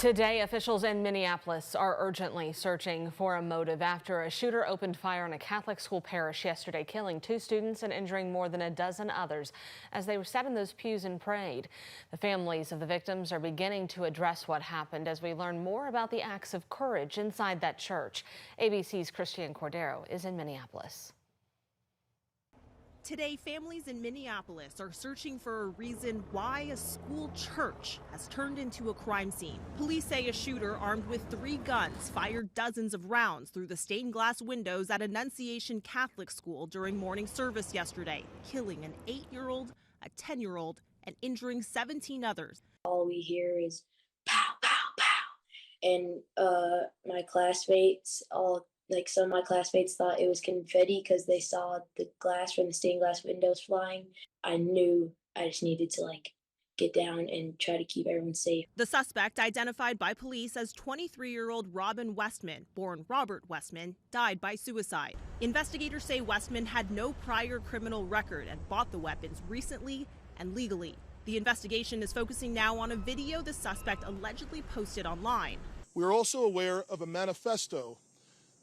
Today, officials in Minneapolis are urgently searching for a motive after a shooter opened fire on a Catholic school parish yesterday, killing 2 students and injuring more than a dozen others as they sat in those pews and prayed. The families of the victims are beginning to address what happened as we learn more about the acts of courage inside that church. ABC's Christian Cordero is in Minneapolis. Today, families in Minneapolis are searching for a reason why a school church has turned into a crime scene. Police say a shooter armed with 3 guns fired dozens of rounds through the stained glass windows at Annunciation Catholic School during morning service yesterday, killing an 8-year-old, a 10-year-old, and injuring 17 others. All we hear is pow, pow, pow. And my classmates some of my classmates thought it was confetti because they saw the glass from the stained glass windows flying. I knew I just needed to get down and try to keep everyone safe. The suspect, identified by police as 23-year-old Robin Westman, born Robert Westman, died by suicide. Investigators say Westman had no prior criminal record and bought the weapons recently and legally. The investigation is focusing now on a video the suspect allegedly posted online. We're also aware of a manifesto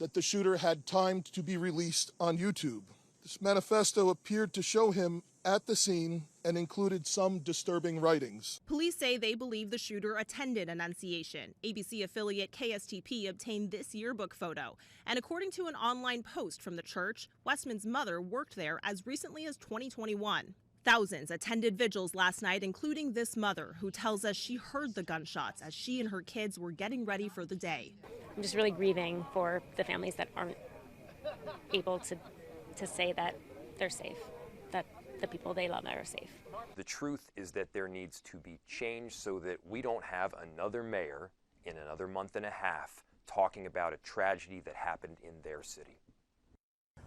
that the shooter had timed to be released on YouTube. This manifesto appeared to show him at the scene and included some disturbing writings. Police say they believe the shooter attended Annunciation. ABC affiliate KSTP obtained this yearbook photo. And according to an online post from the church, Westman's mother worked there as recently as 2021. Thousands attended vigils last night, including this mother, who tells us she heard the gunshots as she and her kids were getting ready for the day. I'm just really grieving for the families that aren't able to say that they're safe, that the people they love are safe. The truth is that there needs to be change so that we don't have another mayor in another month and a half talking about a tragedy that happened in their city.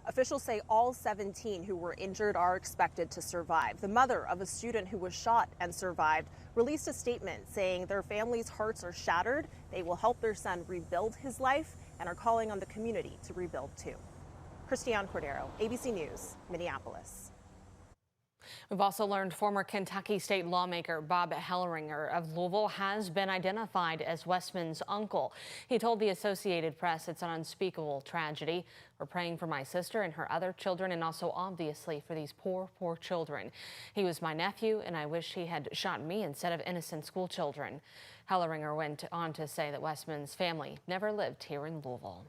Officials say all 17 who were injured are expected to survive. The mother of a student who was shot and survived released a statement saying their family's hearts are shattered. They will help their son rebuild his life and are calling on the community to rebuild too. Christian Cordero, ABC News, Minneapolis. We've also learned former Kentucky state lawmaker Bob Helleringer of Louisville has been identified as Westman's uncle. He told the Associated Press it's an unspeakable tragedy. We're praying for my sister and her other children, and also obviously for these poor children. He was my nephew, and I wish he had shot me instead of innocent school children. Helleringer went on to say that Westman's family never lived here in Louisville.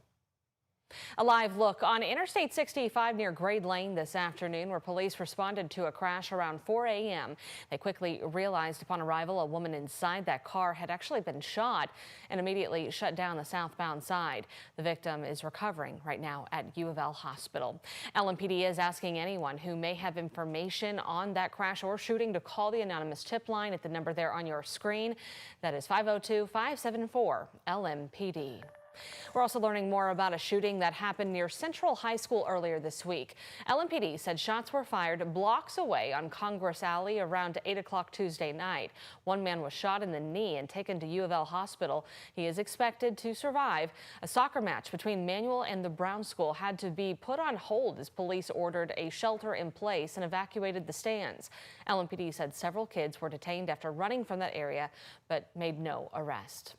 A live look on Interstate 65 near Grade Lane this afternoon, where police responded to a crash around 4 a.m. They quickly realized upon arrival a woman inside that car had actually been shot and immediately shut down the southbound side. The victim is recovering right now at U of L Hospital. LMPD is asking anyone who may have information on that crash or shooting to call the anonymous tip line at the number there on your screen. That is 502-574-LMPD. We're also learning more about a shooting that happened near Central High School earlier this week. LMPD said shots were fired blocks away on Congress Alley around 8 o'clock Tuesday night. One man was shot in the knee and taken to U of L Hospital. He is expected to survive. A soccer match between Manual and the Brown School had to be put on hold as police ordered a shelter in place and evacuated the stands. LMPD said several kids were detained after running from that area, but made no arrest.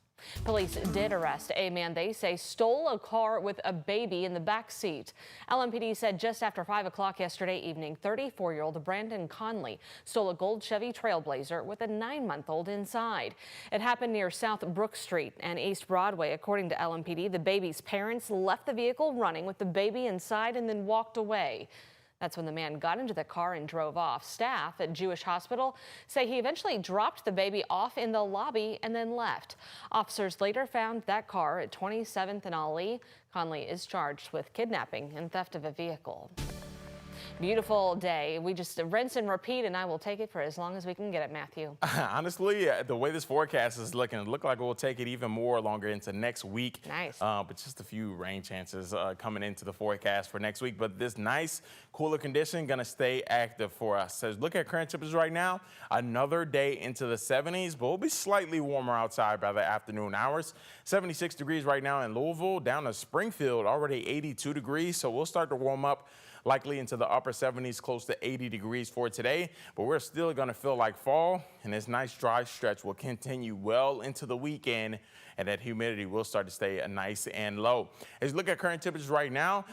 Police did arrest a man they say stole a car with a baby in the back seat. LMPD said just after 5 o'clock yesterday evening, 34-year-old Brandon Conley stole a gold Chevy Trailblazer with a 9-month-old inside. It happened near South Brook Street and East Broadway. According to LMPD, the baby's parents left the vehicle running with the baby inside and then walked away. That's when the man got into the car and drove off. Staff at Jewish Hospital say he eventually dropped the baby off in the lobby and then left. Officers later found that car at 27th and Ali. Conley is charged with kidnapping and theft of a vehicle. Beautiful day. We just rinse and repeat, and I will take it for as long as we can get it, Matthew. Honestly, the way this forecast is looking, it looks like we'll take it even more longer into next week. Nice. But just a few rain chances coming into the forecast for next week. But this nice, cooler condition going to stay active for us. So look at current temperatures right now. Another day into the 70s, but we'll be slightly warmer outside by the afternoon hours. 76 degrees right now in Louisville, down to Springfield, already 82 degrees. So we'll start to warm up likely into the upper 70s, close to 80 degrees for today. But we're still going to feel like fall, and this nice dry stretch will continue well into the weekend, and that humidity will start to stay nice and low. As you look at current temperatures right now,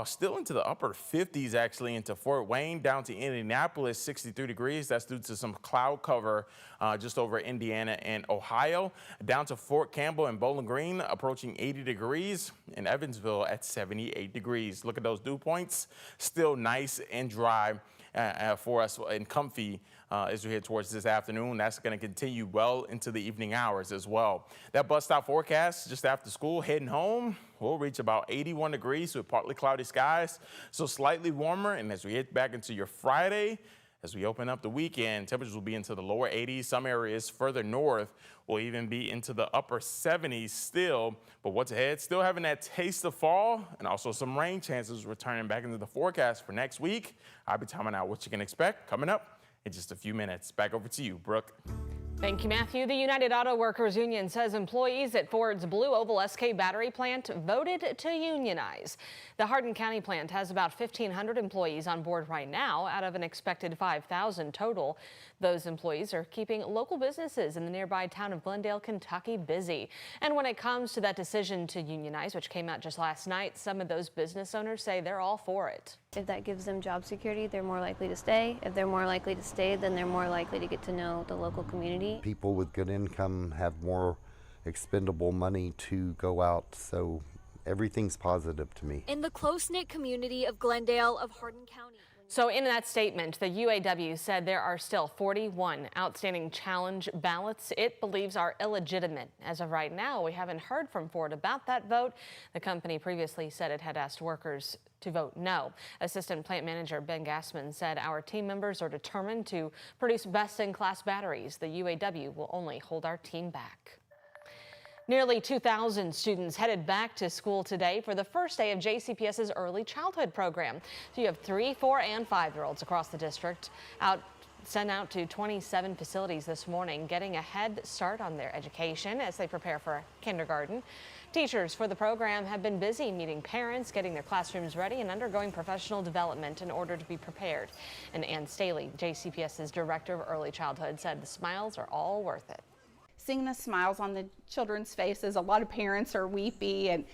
still into the upper 50s actually into Fort Wayne, down to Indianapolis, 63 degrees. That's due to some cloud cover just over Indiana and Ohio. Down to Fort Campbell and Bowling Green, approaching 80 degrees. In Evansville at 78 degrees. Look at those dew points. Still nice and dry for us and comfy as we head towards this afternoon. That's going to continue well into the evening hours as well. That bus stop forecast just after school heading home, we'll reach about 81 degrees with partly cloudy skies, so slightly warmer. And as we head back into your Friday, as we open up the weekend, temperatures will be into the lower 80s. Some areas further north will even be into the upper 70s still. But what's ahead? Still having that taste of fall, and also some rain chances returning back into the forecast for next week. I'll be timing out what you can expect coming up in just a few minutes. Back over to you, Brooke. Thank you, Matthew. The United Auto Workers Union says employees at Ford's Blue Oval SK battery plant voted to unionize. The Hardin County plant has about 1,500 employees on board right now out of an expected 5,000 total. Those employees are keeping local businesses in the nearby town of Glendale, Kentucky busy. And when it comes to that decision to unionize, which came out just last night, some of those business owners say they're all for it. If that gives them job security, they're more likely to stay. If they're more likely to stay, then they're more likely to get to know the local community. People with good income have more expendable money to go out, so everything's positive to me. In the close-knit community of Glendale of Hardin County. So in that statement, the UAW said there are still 41 outstanding challenge ballots it believes are illegitimate. As of right now, we haven't heard from Ford about that vote. The company previously said it had asked workers to vote no. Assistant Plant Manager Ben Gassman said our team members are determined to produce best-in-class batteries. The UAW will only hold our team back. Nearly 2,000 students headed back to school today for the first day of JCPS's early childhood program. So you have 3-, 4-, and 5-year-olds across the district sent out to 27 facilities this morning, getting a head start on their education as they prepare for kindergarten. Teachers for the program have been busy meeting parents, getting their classrooms ready, and undergoing professional development in order to be prepared. And Ann Staley, JCPS's Director of Early Childhood, said the smiles are all worth it. Seeing the smiles on the children's faces, a lot of parents are weepy, and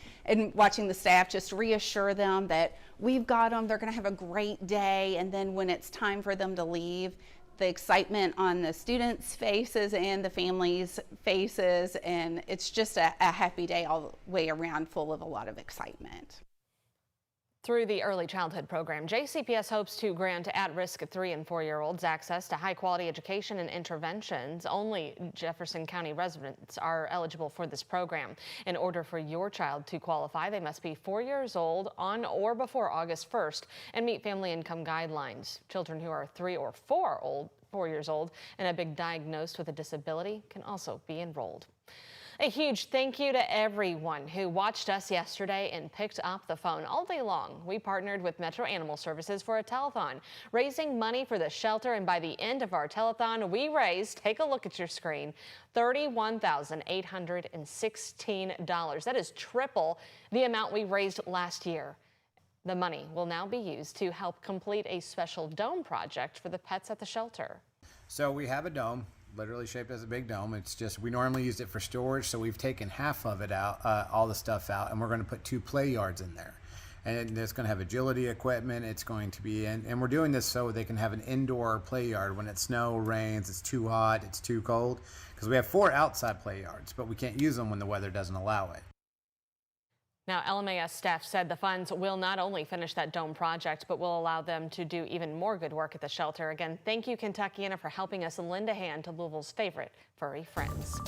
watching the staff just reassure them that we've got them, they're going to have a great day, and then when it's time for them to leave, the excitement on the students' faces and the families' faces, and it's just a happy day all the way around, full of a lot of excitement. Through the early childhood program, JCPS hopes to grant at-risk 3- and 4-year-olds access to high-quality education and interventions. Only Jefferson County residents are eligible for this program. In order for your child to qualify, they must be 4 years old on or before August 1st and meet family income guidelines. Children who are 3 or 4 years old and have been diagnosed with a disability can also be enrolled. A huge thank you to everyone who watched us yesterday and picked up the phone all day long. We partnered with Metro Animal Services for a telethon, raising money for the shelter, and by the end of our telethon, we raised, take a look at your screen, $31,816. That is triple the amount we raised last year. The money will now be used to help complete a special dome project for the pets at the shelter. So we have a dome, literally shaped as a big dome. It's just, we normally used it for storage, so we've taken half of it out, all the stuff out, and we're going to put 2 play yards in there. And it's going to have agility equipment. It's going to be in, and we're doing this so they can have an indoor play yard when it snow, rains, it's too hot, it's too cold. Because we have 4 outside play yards, but we can't use them when the weather doesn't allow it. Now, LMAS staff said the funds will not only finish that dome project, but will allow them to do even more good work at the shelter. Again, thank you, Kentuckiana, for helping us lend a hand to Louisville's favorite furry friends.